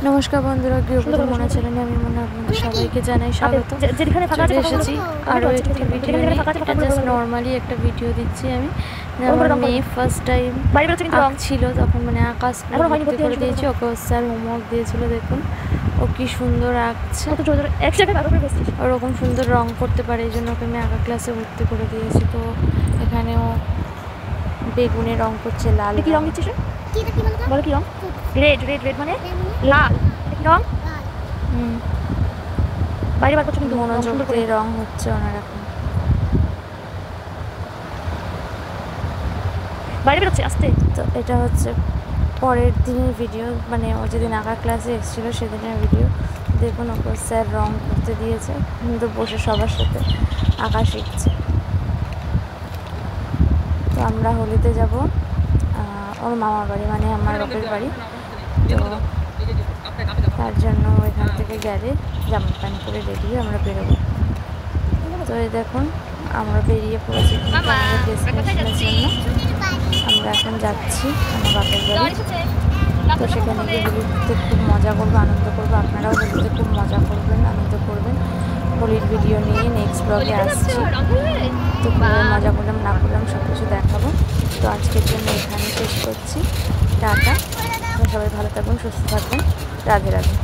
নমস্কার বন্ধুরা, গৃহবধূ মনে চ্যানেলে আমি মনে আপনাদের সবাইকে জানাই স্বাগত। চলে এসেছি আরও একটি ভিডিও নিয়ে। এটা জাস্ট নর্মালি একটা ভিডিও দিচ্ছি আমি। আমার মেয়ে ফার্স্ট টাইম ছিল তখন, মানে আকাশ ভর্তি করে দিয়েছি। ওকে স্যার হোমওয়ার্ক দিয়েছিল, দেখুন ও কি সুন্দর আঁকছে, ওরকম সুন্দর রং করতে পারে, এই জন্য ওকে আমি আঁকা ক্লাসে ভর্তি করে দিয়েছি। তো এখানেও বেগুনে রং করছে, লাল কি রং দিচ্ছিস বলো? কি রং? রেড রেড রেড মানে লাল। কি রং? বাইরে বার করছো কিন্তু মনোযোগ দিয়ে রং হচ্ছে ওনার এখন। বাইরে বেরোচ্ছে আস্তে। তো এটা হচ্ছে পরের দিনের ভিডিও, মানে ও যেদিন আঁকা ক্লাসে এসেছিলো সেদিনের ভিডিও। দেখুন ওকে স্যার রং করতে দিয়েছে, কিন্তু বসে সবার সাথে আঁকা শিখছে। তো আমরা হোলিতে যাব ওর মামার বাড়ি, মানে আমার বাপের বাড়ি। তো তার জন্য এখান থেকে গেলে জামা প্যান্ট করে রেডি হয়ে আমরা বেরোবো। তো এই দেখুন আমরা বেরিয়ে পড়েছি আমাদের ডেস্টিনেশনের জন্য। আমরা এখন যাচ্ছি আমার বাপের বাড়ি। তো সেখানে গিয়ে হোলিতে খুব মজা করবো, আনন্দ করবো। আপনারাও হোলিতে খুব মজা করবেন, আনন্দ করবেন। হোলির ভিডিও নিয়ে নেক্সট ব্লগে আসছি। তো কীভাবে মজা করলাম না করলাম সব কিছু দেখাবো। তো আজকের জন্য এখানে শেষ করছি। টাটা, সবাই ভালো থাকবেন, সুস্থ থাকবেন। রাধে রাধে।